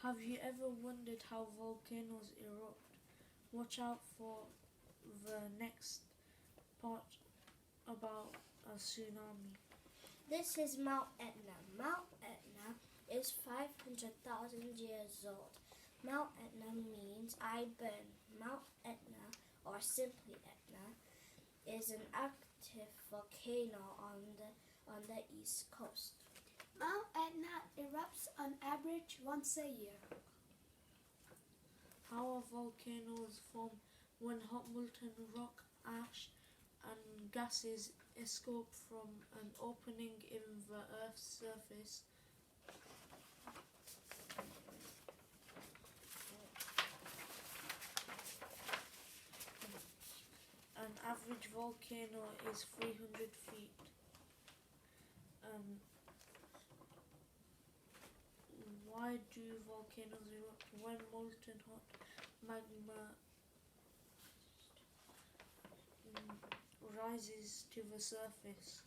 Have you ever wondered how volcanoes erupt? Watch out for the next part about a tsunami. This is Mount Etna. Mount Etna is 500,000 years old. Mount Etna means I burn. Mount Etna, or simply Etna, is an active volcano on the east coast. Mount Etna erupts on average once a year. How are volcanoes formed? When hot molten rock, ash, and gases escape from an opening in the Earth's surface. An average volcano is 300 feet. Why do volcanoes erupt? When molten hot magma rises to the surface.